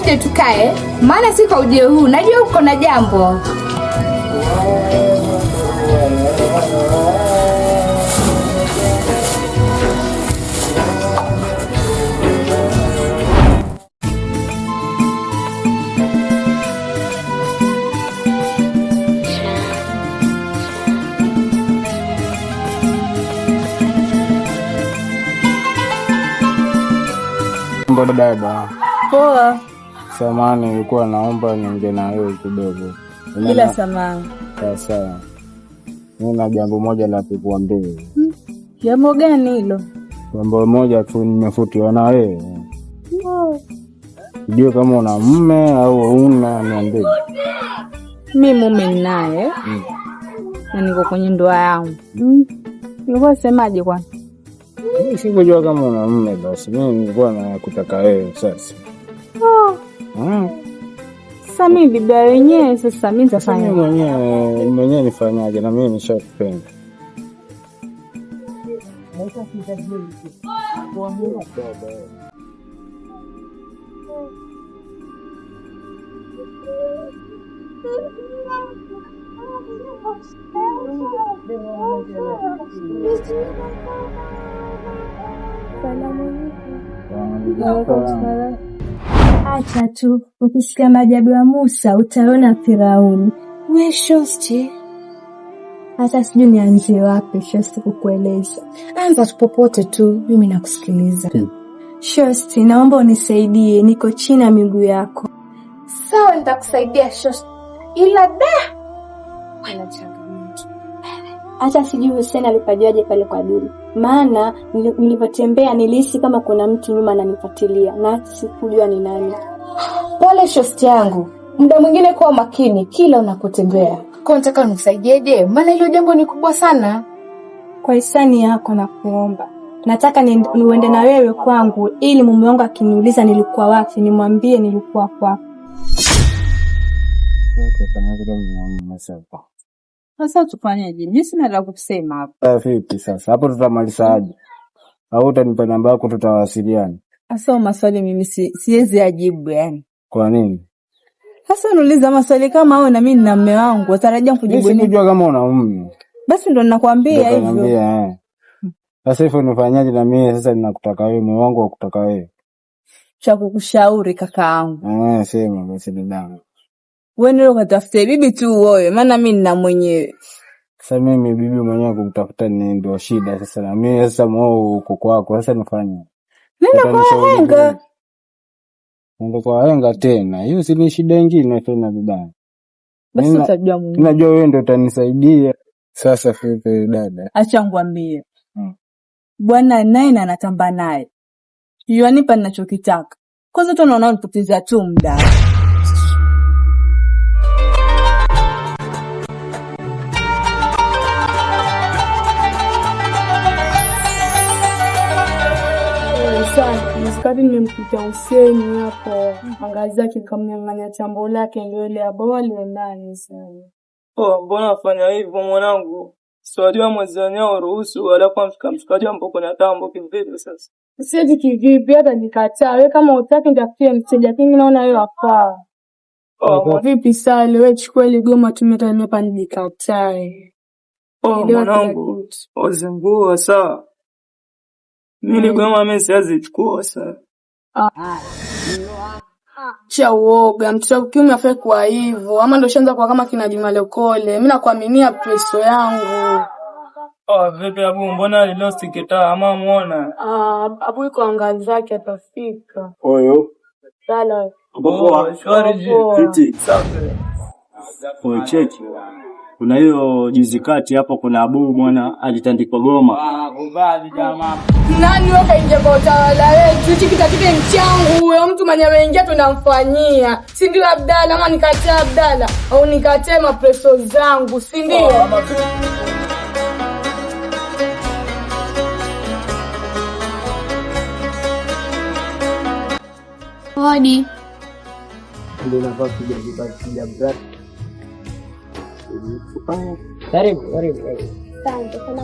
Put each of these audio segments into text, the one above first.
uje tukae, maana si kwa ujio huu, najua uko na jambo. Dada. Poa. Samahani, nilikuwa naomba niongee na wewe kidogo. Bila samahani. Sawa. Nina jambo moja la kukuambia. Jambo gani hilo? Jambo moja tu, nimefutiwa na wewe. Sijui kama una mume au una, niambie. Mimi mume ninaye. Na niko kwenye ndoa yangu. Nilikuwa semaje kwani? Sikujua kama una mume basi. Mimi nilikuwa nakutaka wewe sasa. Sasa mimi bibi wenyewe, sasa mimi nitafanya mwenyewe nifanyaje? Na mimi nishakupenda. Acha tu, ukisikia maajabu ya Musa utaona Firauni. We shosti, hata sijui nianzie wapi shosti kukueleza. Anza tu popote tu, mimi nakusikiliza. Shosti, naomba unisaidie, niko chini ya miguu yako. Sawa, nitakusaidia shosti. Ila wana changamoto. Hata sijui Hussein alipajuaje pale kwa Duli. Maana nilipotembea nilihisi kama kuna mtu nyuma ananifuatilia na sikujua ni nani. Pole shosti yangu. Muda mwingine kuwa makini kila unapotembea. Kwa nataka nikusaidieje? Maana hilo jambo ni kubwa sana. Kwa hisani yako nakuomba. Nataka niende na wewe kwangu ili mume wangu akiniuliza nilikuwa wapi nimwambie nilikuwa kwako. Sasa tufanyaje? Mimi sina la kusema hapa. Vipi sasa? Hapo tutamalizaje? Au utanipa namba yako tutawasiliana? Sasa maswali mimi siwezi ajibu yani. Kwa nini? Sasa unauliza maswali kama hao na mimi nina mume wangu, utarajia kujibu nini? Sikujua kama una mume. Basi ndo ninakwambia hivyo. Sasa hivyo nifanyaje na mimi sasa ninakutaka wewe, mume wangu akutaka wewe. Cha kukushauri kakaangu. Sema basi dada. Wewe ndio ukatafute bibi tu wewe, maana mimi nina mwenyewe. Sasa mimi bibi mwenyewe kumtafuta ni ndio shida sasa, na mimi sasa mwao uko kwako, sasa nifanye. Nenda kwa henga. Nenda kwa henga tena. Hiyo si ni shida nyingine tena dada. Basi utajua Mungu. Najua wewe ndio utanisaidia. Sasa vipi dada? Acha ngwambie. Bwana naye na anatamba naye. Yanipa ninachokitaka. Kwanza tu unaona unipoteza tu muda. Nisikati nimemkuta Hussein hapo, angazi yake kamnyang'anya chambo lake ndio ile abole ndani sana. Mbona afanya hivyo mwanangu? Siwajua mwezi wenyewe ruhusu wala kwa mshikaji ambapo kuna tambo kivipi sasa? Siwezi kivipi hata nikataa. Wewe kama utaki nitakutia mteja lakini naona wewe hafaa. Vipi sale wewe chukua ile goma tumetania hapa nikatae. Mwanangu, ozengua sawa. Mimi goma mimi siwezi chukua sasa. Cha uoga, mtoto kiume afai kwa hivyo. Ama ndio shanza kwa kama kina Juma Lokole. Mimi nakuaminia preso yangu. Vipi abu, mbona alilost kitaa ama muona? Abu yuko angazi zake atafika. Oyo. Sala. Shwari fiti. Safi. Cheki. Kuna hiyo juzi kati hapo kuna abu mwana alitandikwa goma. Kubali jamaa. Nani wewe kaingia kwa utawala wetu? Hichi kitatike mchangu huyo mtu mwenye ameingia tunamfanyia. Si ndio Abdalla ama nikataa Abdalla au nikataa mapreso zangu, si ndio? Hodi. Ndio nafasi kuja brother. Karibu. Asante sana.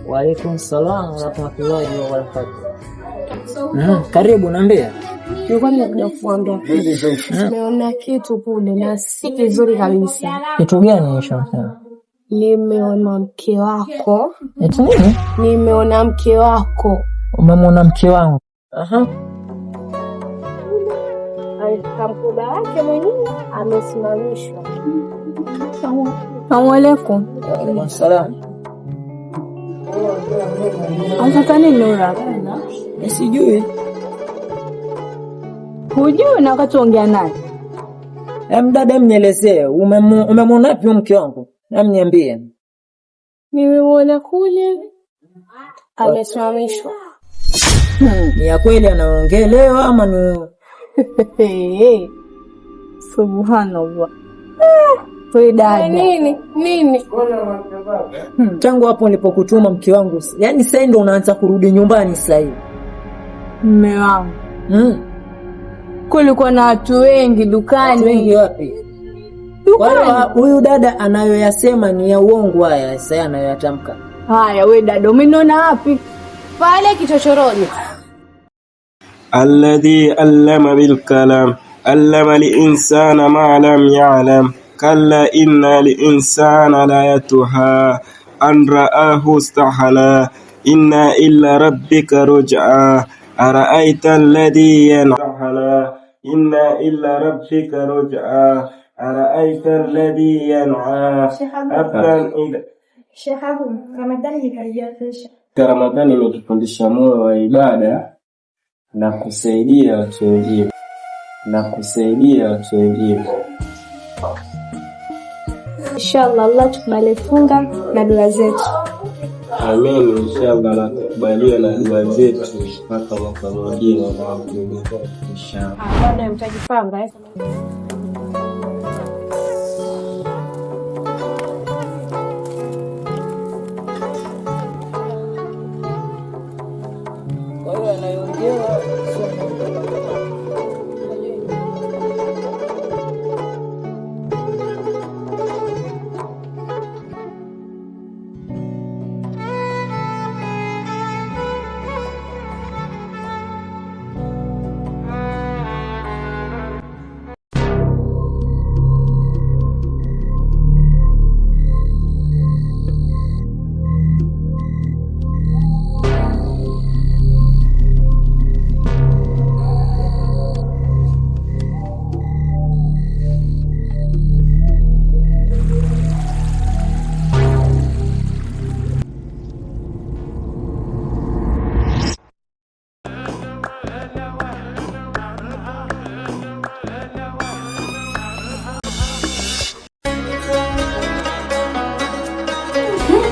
Wa alaikum salaam wa rahmatullahi wa barakatuh. Karibu naambia. Nilikuwa nimekuja kukuambia. Nimeona kitu kule na si kizuri kabisa. Kitu gani hicho? Nimeona mke wako. Eti nini? Nimeona mke wako. Umemwona mke wangu? Aha. Mkoba wake mwenyewe amesimamishwa. Assalamu alaikum. Salaam. Unataka nini Nura? Sijui. Hujui na wakati ongea naye. Dada mnielezee, umemwona wapi mke wangu? Niambie. Nimemwona kule amesimamishwa. Ni ya kweli anaongelewa ama ni Subhanallah. Wewe dada. Nini? Tangu hapo nilipokutuma mke wangu, yani sasa ndio unaanza kurudi nyumbani sasa hivi. Mume wangu. Kulikuwa na watu wengi dukani. Wengi wapi? Kwa huyu dada anayoyasema ni ya uongo haya, sasa anayoyatamka. Haya wewe dada, umeona wapi? Pale kichochoroni. Alladhi allama bil kalam, allama li insana ma lam ya'lam, kalla inna li insana la yatuha, an ra'ahu istahana, inna illa rabbika ruj'a, ara'aita alladhi yan'ala, inna illa rabbika ruj'a, ara'aita alladhi yan'a. Sheikh Abu, Ramadhani ikaribia kesho. Ramadhani imetufundisha moyo wa ibada na kusaidia watu wengine. Inshallah Allah tukubalie funga na dua zetu. Amen, inshallah na tukubaliwe na dua zetu mpaka mwaka mwingine wa inshallah. Bado mtajipanga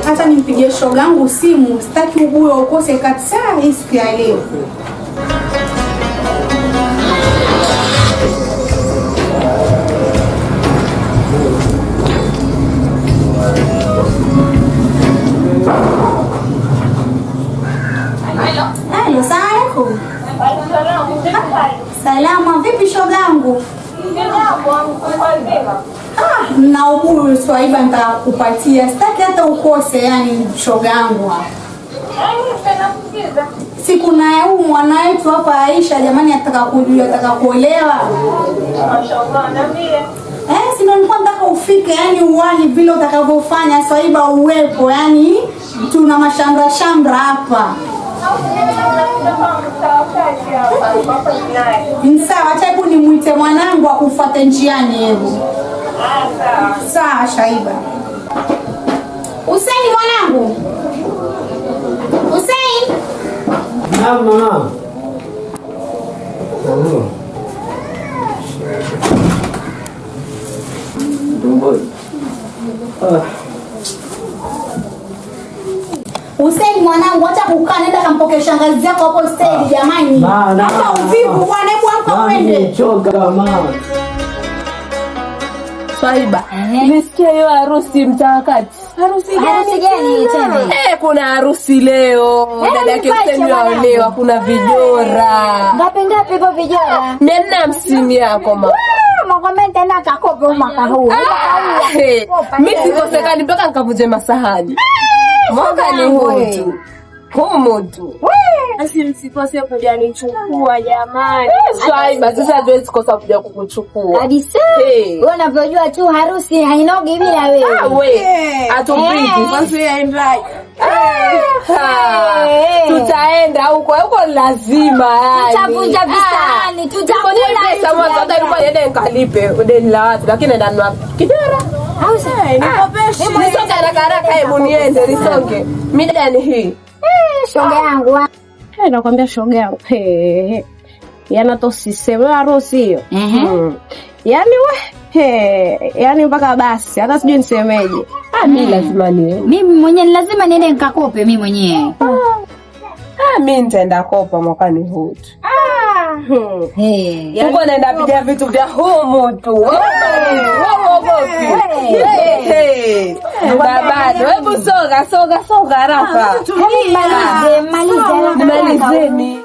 Hata nimpigie shogangu simu, sitaki ubuyo ukose kabisa hii siku ya leo. Hello, salamu. Salama, vipi shogangu? Na ubuyu Swaiba nitakupatia. Sitaki hata ukose yani shogangu. Siku na huu mwana wetu hapa Aisha jamani ataka kujua ataka kuolewa. Mashaallah niambie. Si ndio nilikuwa nataka ufike yani uwani vile utakavyofanya Swaiba uwepo yani tuna mashambra hapa. Sawa, acha hebu nimuite mwanangu akufuate njiani hebu. Sawa Shaiba. Hussein mwanangu. Hussein. Naam mama. Hussein mwanangu, acha kukaa, nenda kampokea shangazi yako hapo stage jamani. Hata uvivu bwana, hebu amka uende. Nimechoka mama. Swaiba, nisikia hiyo harusi mtakati. Harusi gani tena? Kuna harusi leo. Dada yake Hussein waolewa, kuna vijora. Ngapi hivyo vijora? 450 yako mama. Mwakomeni tena kakope mwaka huu. Mimi sikosekani mpaka nikavuje masahani. Mwaka ni huu tu. Basi msikose kuja nichukua jamani. Swaiba, sasa hatuwezi kosa kuja kukuchukua. Kabisa. Wewe unavyojua tu harusi hainogi bila wewe. We, atubidi. Basi yaendaje? Tutaenda huko lazima yani. Tutavunja visani, tutakula. Pesa mwanzo hata yuko yende nikalipe deni la watu lakini ndanua kidara. Au sasa nikopeshe. Nisonge haraka hebu niende nisonge. Mida ni hii. Shoga yangu. Nakwambia shoga yangu. Yana tosiseme harusi hiyo. Yaani yaani mpaka basi hata sijui nisemeje. Mimi lazima niende. Mimi mwenyewe lazima niende nikakope mimi mwenyewe. Mimi nitaenda kopa mwakani huu. Uko naenda piga vitu vya humu tu. Wewe baba, hebu soga haraka. Malizeni.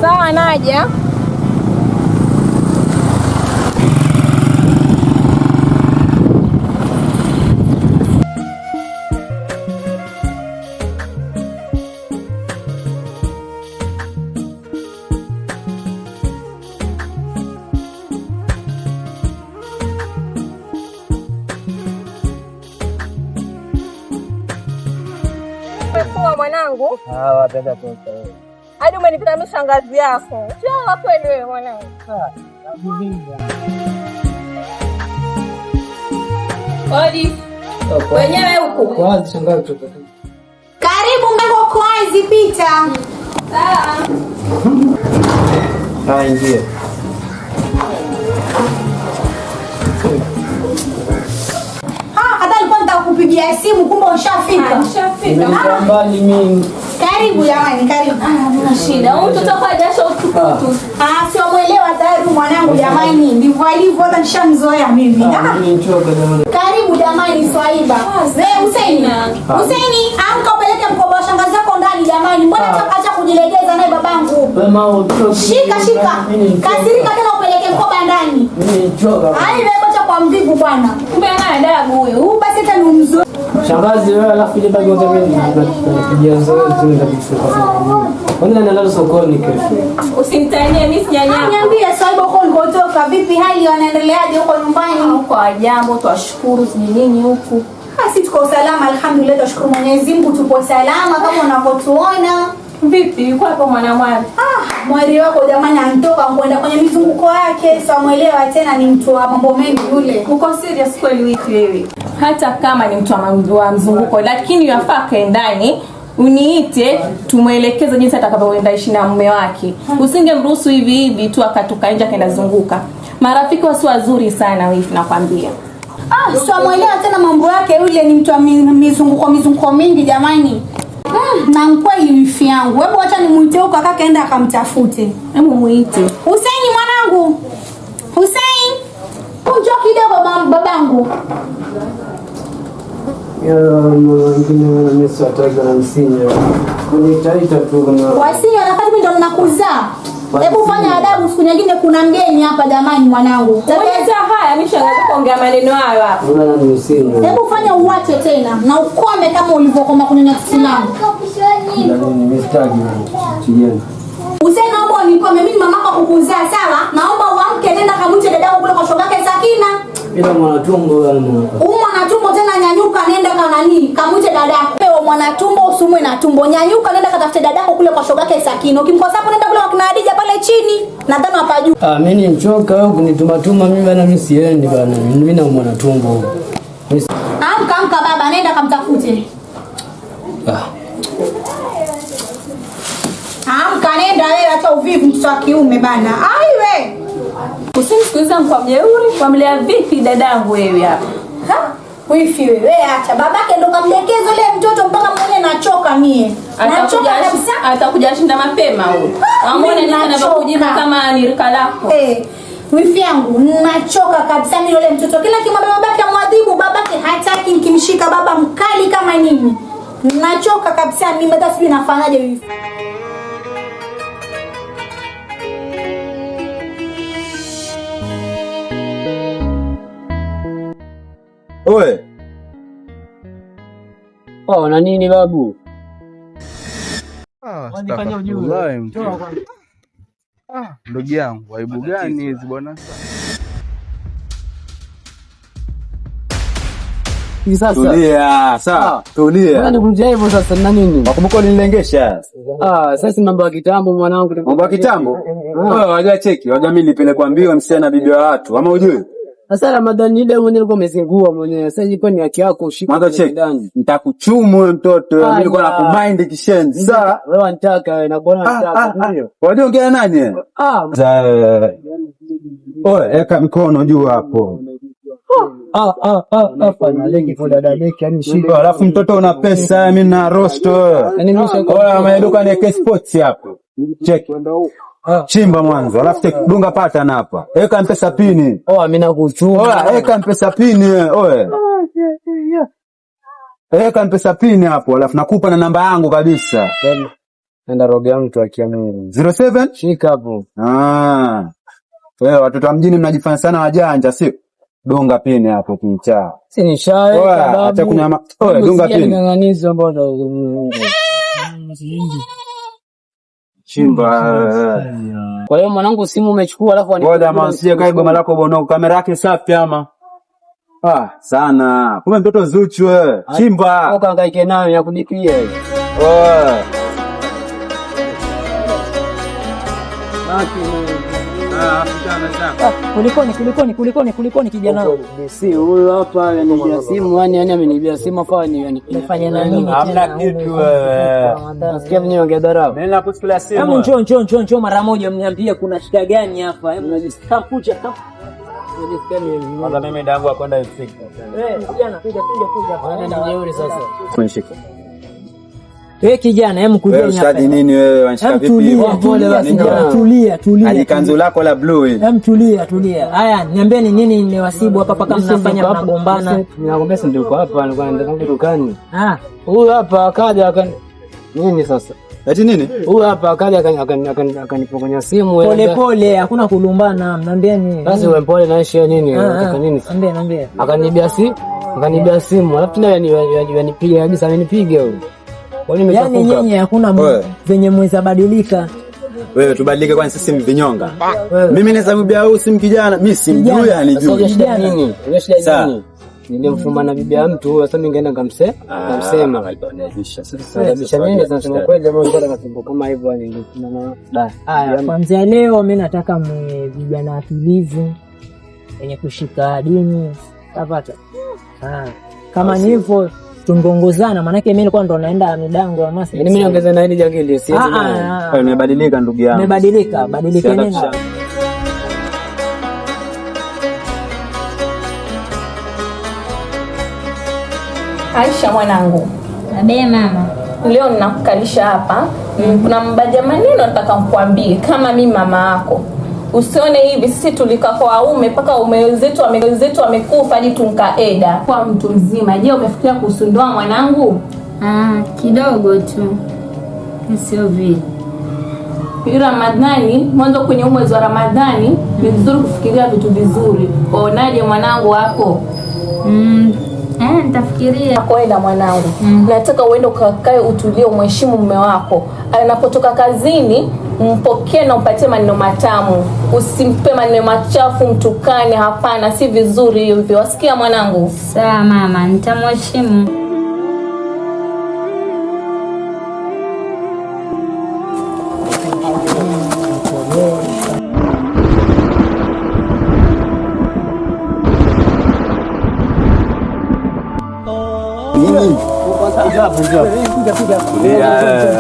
Sawa naja. Kwa mwanangu. Wapenda pesa. Hadi umenipita mshangazi yako. Sio kweli wewe mwanangu. Odi. Wenyewe huko. Kwanza shangazi tuko. Karibu mlango uko wazi, pita. Sawa. Ingia. Hata nilikuwa nitakupigia simu kumbe ushafika. Mbali mimi. Karibu jamani, karibu. Una shida. Mtoto kwa jasho utukutu. Sio muelewa tayari mwanangu jamani. Ndivyo alivyo hata nishamzoea mimi. Nichoka jamani. Karibu jamani Swaiba. Husaini. Husaini, amka upeleke mkoba wa shangazi yako ndani jamani. Mbona acha kujilegeza naye babangu? Shika. Kasirika tena upeleke mkoba ndani. Nichoka. Acha kwa mvivu bwana. Kumbe ana adabu huyu. Basi hata ni mzuri. Shangazi wewe alafu ile bagi yote mimi napigia zoezi tu ndakufuka. Kwani nalala sokoni kesho. Usinitanie mimi sijanyama. Niambie Swaiba huko ulikotoka vipi, hali wanaendeleaje huko nyumbani? Huko ajambo twashukuru nini huku. Sisi tuko salama alhamdulillah, tunashukuru Mwenyezi Mungu tupo salama kama unavyotuona. Vipi yuko hapo mwanamwali? Mwali wako jamani anatoka kwenda kwenye mizunguko yake, sio muelewa tena, ni mtu wa mambo mengi yule. Uko serious kweli wiki wewe? Hata kama ni mtu wa mzunguko lakini yafaa kaendani uniite tumuelekeze jinsi atakavyoenda ishi na mume wake. Usingemruhusu hivi tu akatoka nje akaenda zunguka. Marafiki wasi wazuri sana wewe nakwambia. Sio muelewa tena mambo yake yule, ni mtu wa mizunguko mingi jamani. Na mkweli wifi yangu. Hebu acha nimuite huko kaka kaenda akamtafute. Hebu muite. Husaini mwanangu. Husaini. Njoo kidogo babangu. Wengine mimi wataga na msinya. Kunitaita tu kuna. Wasinya wakati mimi ndo ninakuzaa. Hebu fanya adabu, siku nyingine kuna mgeni hapa jamani mwanangu. Tabia haya mimi shangaza kuongea maneno hayo hapa. Unaona ni msinya. Hebu fanya uache tena na ukome kama ulivyokoma kunyanya Kiislamu. Mimi mistaki tijeni. Useni naomba unikome, mimi mamako kukuzaa sawa? Naomba uamke nenda kamwite dadako kule kwa shogake Sakina. Ila mwanatumbo bwana. Mwanatumbo tena nyanyuka nenda kanani? Kamwite dadako. Wewe mwanatumbo usumwe na tumbo. Nyanyuka nenda katafute dadako kule kwa shogake Sakina. Ukimkosa hapo nenda kule kwa kina Hadija pale chini. Na tano hapa juu. Mimi ni mchoka wewe kunituma mimi bwana, mimi siendi bwana. Mimi na mwanatumbo. Amka baba nenda kamtafute. Amka nenda wewe, acha uvivu mtoto wa kiume bana. Aiwe. Usimsikilize kwa mjeuri, familia vipi dadangu wewe hapa? Wifi wewe acha babake ndo kamdekeza yule mtoto mpaka mwenyewe nachoka mie. Nachoka kabisa. Atakuja shinda mapema huyo. Amone nini anapokujibu kama ni rika lako. Wifi yangu nachoka kabisa mimi yule mtoto. Kila kimwambia babake amwadhibu, babake hataki, nikimshika baba mkali kama nini. Nachoka kabisa mimi, hata sijui nafanyaje wifi. Oe. Wana nini babu? Wanifanya ujue. Ndugu yangu, aibu gani hizi bwana? Sasa. Tulia, sawa. Tulia. Bwana nikumjia hivyo sasa na nini? Wakumbuka ulinilengesha. Sasa mambo ya kitambo mwanangu. Mambo ya kitambo? Wewe waja cheki, waja mimi nilipelekwa mbio msichana bibi wa watu. Ama ujue? Sasa Ramadhani ile mwenyewe alikuwa amezingua mwenyewe. Sasa ilikuwa ni haki yako ushike. Mwanzo cheki. Nitakuchumu wewe mtoto. Mimi nilikuwa nakumind kishenzi. Sawa? Wewe unataka wewe na bwana unataka ndio. Wajua ongea nani? Oe, eka mikono juu hapo. Hapana leki kwa dada leki yani shida. Alafu mtoto una pesa mimi na rosto. Oe, ameduka ni sports hapo. Cheki. Chimba mwanzo, alafu dunga pata na hapa. Eka mpesa pini. Mimi nakuchuma. Oe, eka mpesa pini oe. Eka mpesa pini hapo, alafu nakupa na namba yangu kabisa. Nenda roga yangu tu akiamini. 07 shika hapo. Wewe watoto wa mjini mnajifanya sana wajanja, sio? Dunga pini hapo kicha. Si ni shawe babu. Acha kunyama. Oe, dunga pini. Ng'ang'anizo mbona. Chimba. Kwa hiyo mwanangu simu umechukua alafu ngoja mansie kai goma lako bono kamera yake safi ama. Sana. Kumbe mtoto Zuchu wewe. Chimba. Ukahangaike nayo ya kulipia. Kulikoni kijana. Si huyu hapa ananibia simu, yani amenibia simu hapa yani nifanye na nini? Hamna kitu wewe. Nasikia mwenyewe ongea mimi nakuchukulia simu. Hebu njoo mara moja mniambie kuna shida gani hapa. Hebu najisikia kuja. Kwanza mimi dangu kwenda ifika. Kijana kuja. Bwana ni jeuri sasa. Kunishika. Wewe kijana, hebu kuja hapa. Wewe nini wewe wanashika vipi? Pole basi. Tulia. Hadi kanzu lako la blue hili. Hebu tulia. Haya, niambieni nini nimewasibu hapa paka mnafanya mnagombana. Ninakwambia si ndio hapa alikuwa anaenda dukani. Huyu hapa akaja nini sasa? Eti nini? Huyu hapa akaja akanipokonya simu. Pole, hakuna kulumbana, mnaambieni. Basi wewe pole na shia nini? Unataka nini? Niambie. Akanibia simu. Alafu tena yanipiga kabisa, amenipiga huyo. Yaani nyenye hakuna venye mweza badilika. Wewe tubadilike kwani sisi vinyonga. Mimi naweza kubia huyu simu kijana, mimi simjui anijui. Shida nini? Nilimfuma na bibi ya mtu, sasa mimi ningeenda ngamsema. Sasa nini tunasema kweli jamaa ngoja katumbo kama hivyo ningekuna na haya. Kwanza leo mimi nataka vijana watulivu wenye kushika dini. Tapata. Kama ni hivyo tungongozana, maana yake mimi nilikuwa ndo naenda midango ya masi. Mimi niongeze na hili jangili siwezi na. Nimebadilika ndugu yangu. Badilika nini? Aisha mwanangu. Abe mama. Leo ninakukalisha hapa. Kuna mbaja maneno nataka kukuambia kama mimi mama yako. Usione hivi sisi tulikaa kwa waume mpaka waume zetu wamekufa hadi tunkaeda. Kwa mtu mzima, je, umefikiria kuhusu ndoa mwanangu? Kidogo tu. Sio vile. Ramadhani, mwanzo kwenye mwezi wa Ramadhani, ni vizuri kufikiria vitu vizuri. Waonaje mwanangu wako? Nitafikiria. Kwenda mwanangu. Nataka uende ukakae utulie umheshimu mume wako. Anapotoka kazini, mpokee na upatie maneno matamu. Usimpe maneno machafu mtukane, hapana, si vizuri hivyo. Wasikia mwanangu? Sawa mama, nitamheshimu.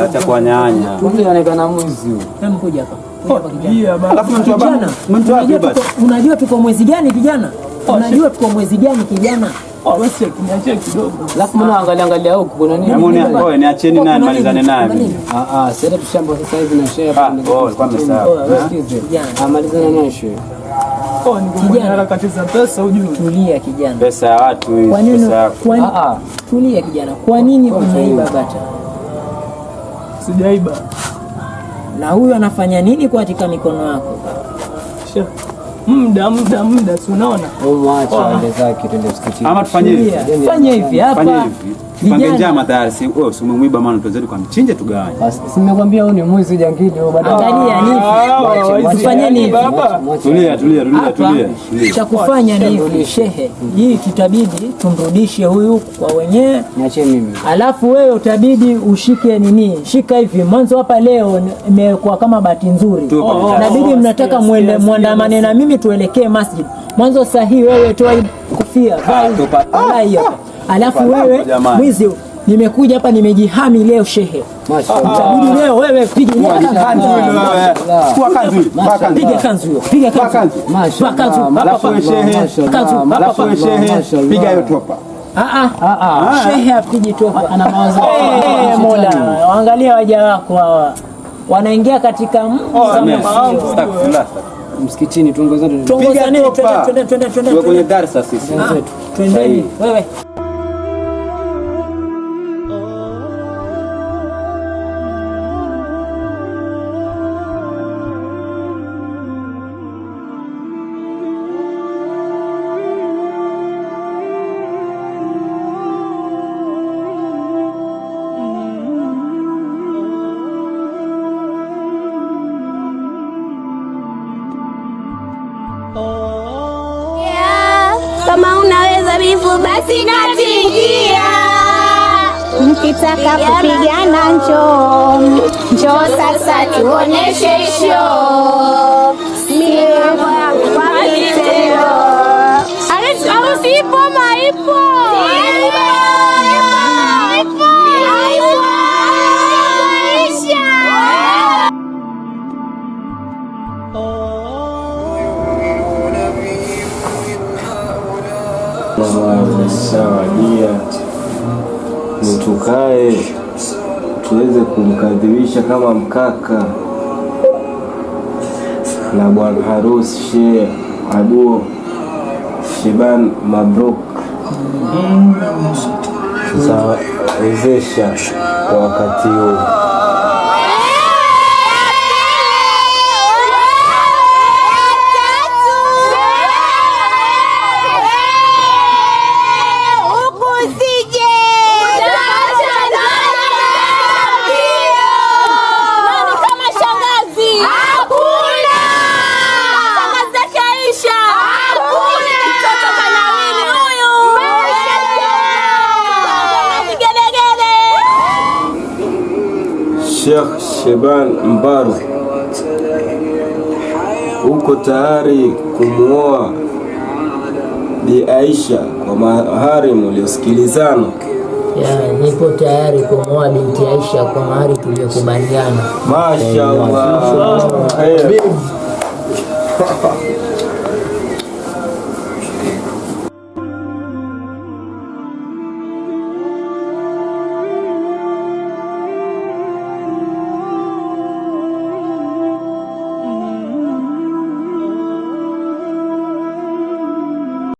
Acha kuanyanya. Unaonekana mwizi. Hebu kuja hapa. Alafu mtu wapi basi? Unajua tuko mwezi gani kijana? Basi kuniachia kidogo. Alafu mbona angalia huko kuna nini? Wewe niacheni naye malizane naye. Sasa tushamba sasa hivi na share hapo. Kwa msawa. Malizane naye share. Kijana harakati za pesa ujue. Tulia kijana. Pesa ya watu hii. Tulia kijana. Kwa nini unaiba bata? Sijaiba. Na huyu anafanya nini kwa katika mikono yako? muda si unaona? Mwache aende zake twende msikitini. Ama tufanye hivi. Fanya hivi hapa. Tupange njama tayari, si wewe umemwiba maana tuzetu kwa mchinje tugawanye. Basi nimekwambia huyu ni mwizi jangili baada. Angalia nivi. Usifanyeni hivi. Tulia. Cha kufanya ni hivi shehe. Hii tutabidi tumrudishe huyu kwa wenyewe. Niache mimi. Alafu wewe utabidi ushike nini? Shika hivi. Mwanzo hapa leo imekuwa kama bahati nzuri. Inabidi mnataka muandamane na mimi tuelekee masjid. Mwanzo sahihi wewe toa kofia. Vaa hiyo. Alafu wewe mwizi nimekuja hapa nimejihami leo shehe. Itabidi leo wewe piga kanzu wewe. Kwa kanzu. Piga kanzu. Piga kanzu. Alafu shehe piga hiyo topa. Shehe apige topa ana mawazo. Mola, angalia waja wako hawa. Wanaingia katika msikitini tuongozane. Twende kwenye darasa sisi. Twendeni wewe. Kama unaweza bifu basi natingia, mkitaka kupigana njoo sasa tuoneshe show, milango ya kwa vitendo. Harusi maipo Sawadia ni tukae tuweze kumkadhibisha kama mkaka na bwana harusi Sheikh Abu Shaban Mabruk. Tutawezesha kwa wakati huu. Sheikh Shaban Mbaru, uko tayari kumuoa Bi Aisha kwa mahari mliosikilizana? Nipo tayari kumuoa binti Aisha kwa mahari tuliyokubaliana. Mashaallah.